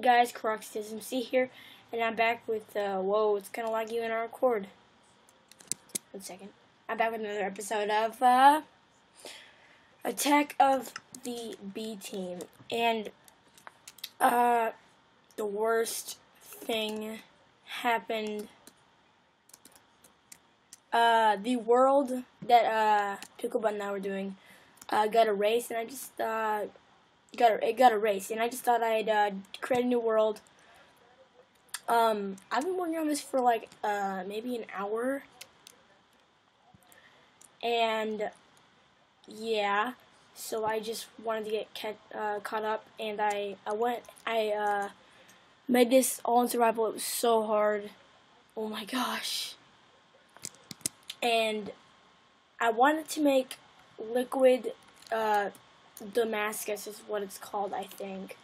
guys, Croc here, and I'm back with, whoa, it's kind of laggy when I record. 1 second. I'm back with another episode of, Attack of the B Team, and, the worst thing happened. The world that, Picklebutt and I were doing, got erased, and I just, it got erased, and I just thought I'd create a new world. I've been working on this for like maybe an hour, and yeah, so I just wanted to get caught up, and I made this all in survival. It was so hard. Oh my gosh. And I wanted to make liquid Damascus is what it's called, I think.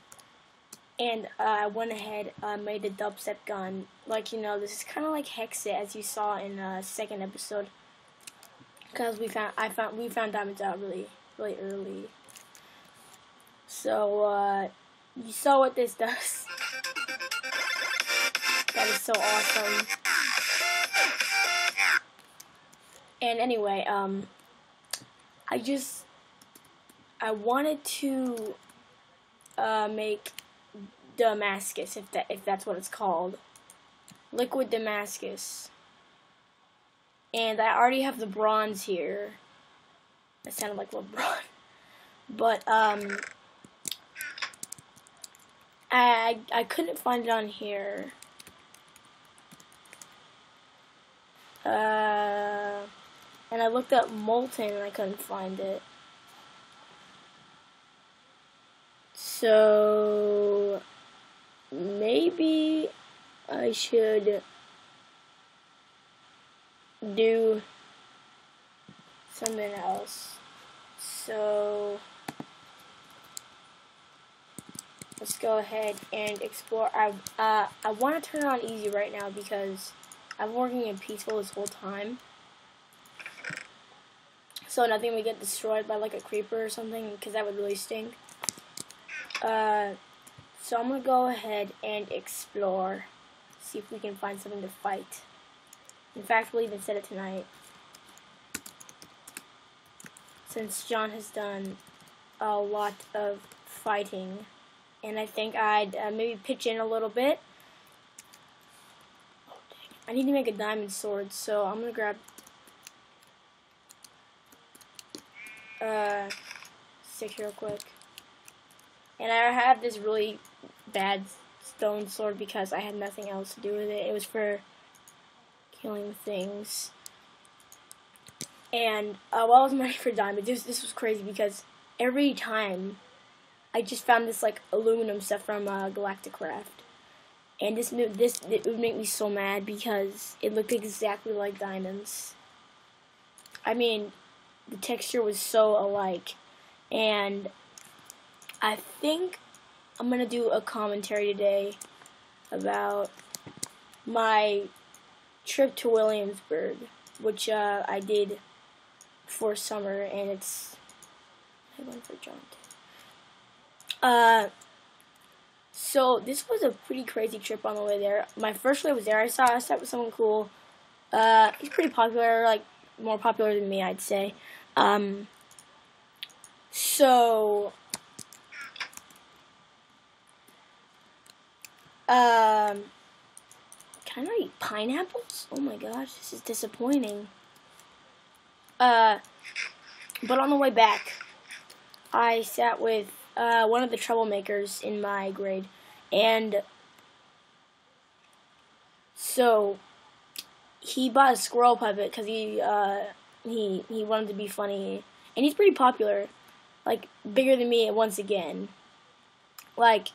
And I went ahead, made a dubstep gun. Like, you know, this is kind of like Hexit, as you saw in the second episode. Because we found diamonds out really early. So you saw what this does. That is so awesome. And anyway, I wanted to make Damascus, if that's what it's called, liquid Damascus, and I already have the bronze here. That sounded like LeBron, but I couldn't find it on here. And I looked up molten and I couldn't find it. So maybe I should do something else. So let's go ahead and explore. I want to turn it on easy right now because I've been working in peaceful this whole time. So nothing would get destroyed by like a creeper or something, because that would really stink. So I'm going to go ahead and explore. See if we can find something to fight. In fact, we'll even set it tonight. Since John has done a lot of fighting. And I think I'd maybe pitch in a little bit. Oh, dang. I need to make a diamond sword, so I'm going to grab 6 real quick. And I have this really bad stone sword because I had nothing else to do with it. It was for killing things. And while I was mining for diamonds, this was crazy because every time I just found this like aluminum stuff from Galactic Craft. And it would make me so mad because it looked exactly like diamonds. I mean, the texture was so alike. And I think I'm going to do a commentary today about my trip to Williamsburg, which I did before summer, and it's... I went for John. So this was a pretty crazy trip on the way there. My first day was there. I sat with someone cool. He's pretty popular, like more popular than me, I'd say. So can I eat pineapples? Oh my gosh, this is disappointing. But on the way back, I sat with one of the troublemakers in my grade, and so he bought a squirrel puppet because he wanted to be funny, and he's pretty popular, like bigger than me once again. Like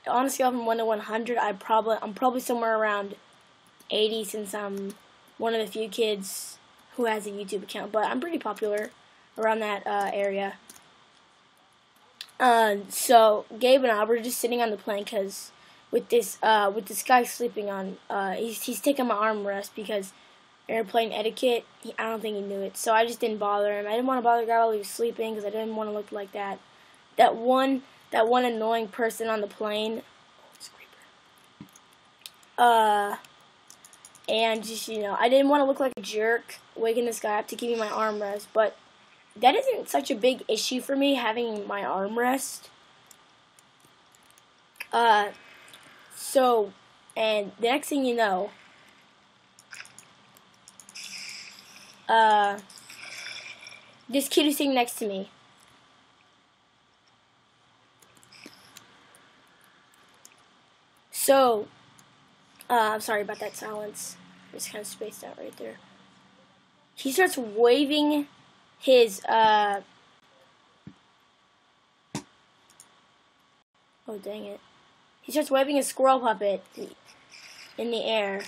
on a scale from 1 to 100, I'm probably somewhere around 80 since I'm one of the few kids who has a YouTube account, but I'm pretty popular around that area. So Gabe and I were just sitting on the plane because with this guy sleeping on, he's taking my armrest because airplane etiquette. I don't think he knew it, so I just didn't bother him. I didn't want to bother the guy while he was sleeping because I didn't want to look like that one annoying person on the plane. Oh, it's a creeper. And just, you know, I didn't want to look like a jerk waking this guy up to give me my armrest, but that isn't such a big issue for me, having my armrest. So, and the next thing you know, this kid is sitting next to me. So, I'm sorry about that silence. It's kind of spaced out right there. He starts waving his, oh dang it. He starts waving his squirrel puppet in the air,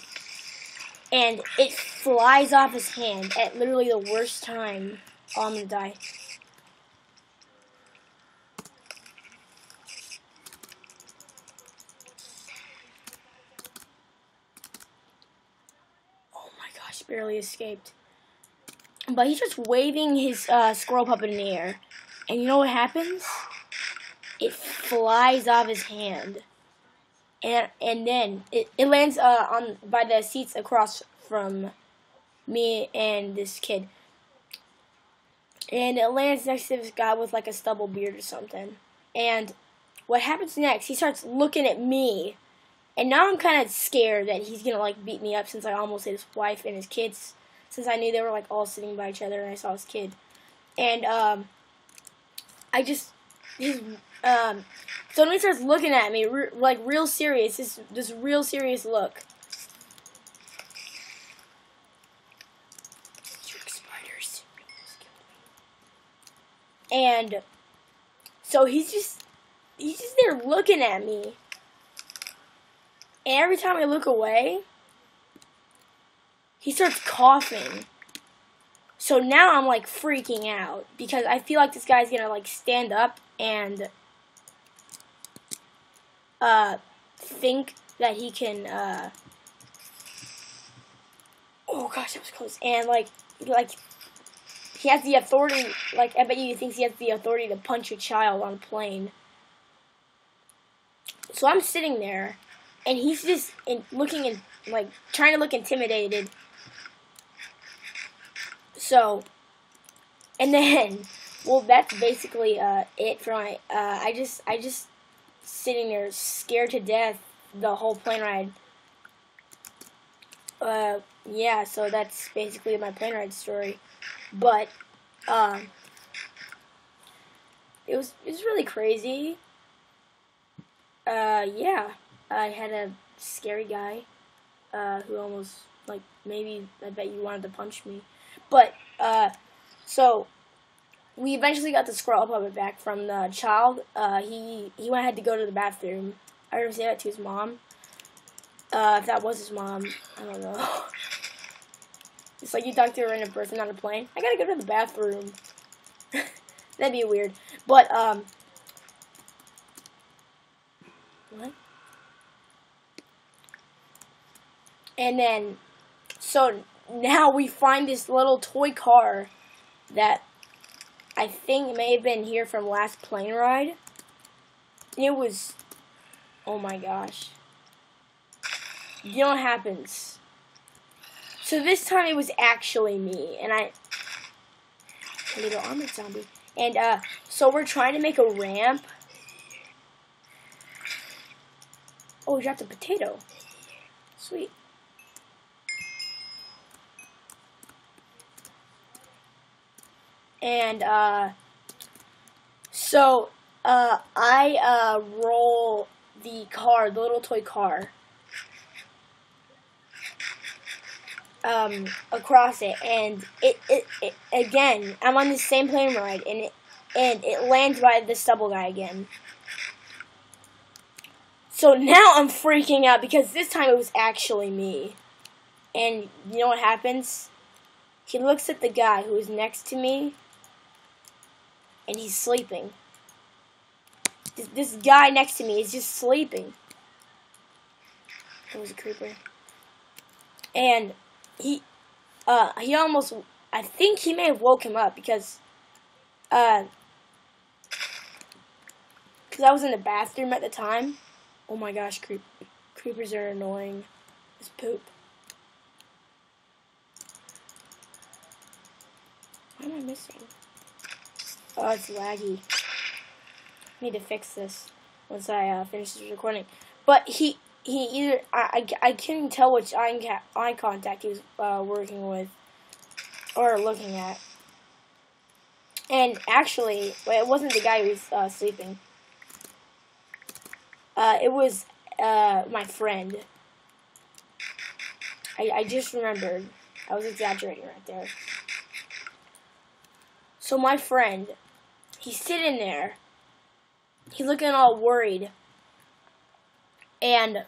and it flies off his hand at literally the worst time. Oh, I'm gonna die. Oh my gosh, barely escaped. But he starts waving his squirrel puppet in the air, and you know what happens? It flies off his hand. And then it lands on by the seats across from me and this kid. And it lands next to this guy with like a stubble beard or something. And what happens next, he starts looking at me. And now I'm kind of scared that he's going to like beat me up, since I almost hit his wife and his kids. Since I knew they were like all sitting by each other and I saw his kid. And I just so when he starts looking at me, like real serious, this real serious look. Jerk spiders. And so he's just there looking at me. And every time I look away, he starts coughing. So now I'm like freaking out because I feel like this guy's gonna like stand up and think that he can oh gosh, that was close. And like he has the authority, like I bet you he thinks he has the authority to punch a child on a plane. So I'm sitting there and he's just looking and like trying to look intimidated. So, and then, well, that's basically it for my. I just sitting there scared to death the whole plane ride. Yeah, so that's basically my plane ride story. But it was really crazy. Yeah, I had a scary guy who almost, like, maybe I bet you wanted to punch me. But, so, we eventually got the squirrel puppet back from the child. He had to go to the bathroom. I heard him say that to his mom. If that was his mom, I don't know. It's like you talk to a random person on a plane. I gotta go to the bathroom. That'd be weird. But, what? And then, so now we find this little toy car that I think may have been here from last plane ride. It was, oh my gosh. You know what happens? So this time it was actually me, and a little armored zombie. And so we're trying to make a ramp. Oh, we dropped a potato. Sweet. And, so, I, roll the car, the little toy car, across it, and it again, I'm on the same plane ride, and it lands by the stubble guy again. So now I'm freaking out, because this time it was actually me. And you know what happens? He looks at the guy who is next to me, and he's sleeping. This guy next to me is just sleeping. That was a creeper. And he almost, I think he may have woke him up, because I was in the bathroom at the time. Oh my gosh, creepers are annoying. It's poop. What am I missing? Oh, it's laggy. I need to fix this once I finish this recording. But he either I couldn't tell which eye contact he was working with or looking at. And actually, it wasn't the guy who was sleeping. It was my friend. I just remembered. I was exaggerating right there. So my friend, he's sitting there. He's looking all worried. And,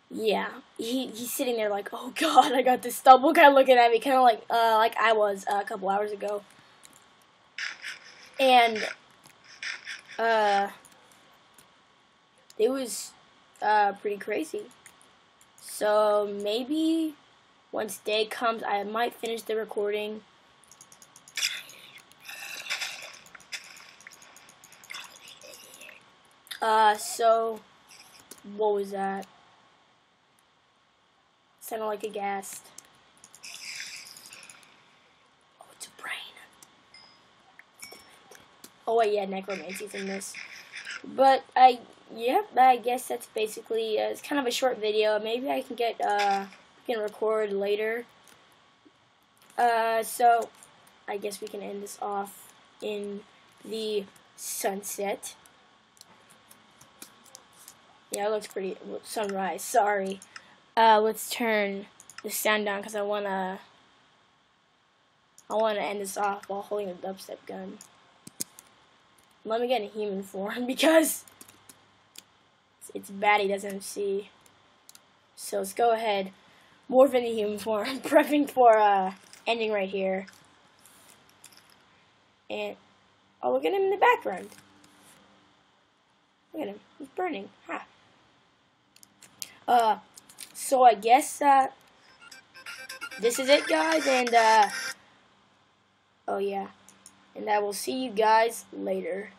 yeah, he's sitting there like, oh God, I got this stubble guy looking at me, kind of like I was a couple hours ago. And, it was, pretty crazy. So maybe once day comes, I might finish the recording. So, what was that? Sounded like a ghast. Oh, it's a brain. Oh, wait, yeah, necromancy's in this. But, yeah, I guess that's basically, it's kind of a short video. Maybe I can record later. So, I guess we can end this off in the sunset. Yeah, it looks pretty. Sunrise. Sorry. Let's turn the sound down because I wanna end this off while holding a dubstep gun. Let me get in human form because it's bad he doesn't see. So let's go ahead, morph into human form, prepping for ending right here. And oh, look at him in the background. Look at him. He's burning. Ha. So I guess, this is it, guys, and, oh yeah, and I will see you guys later.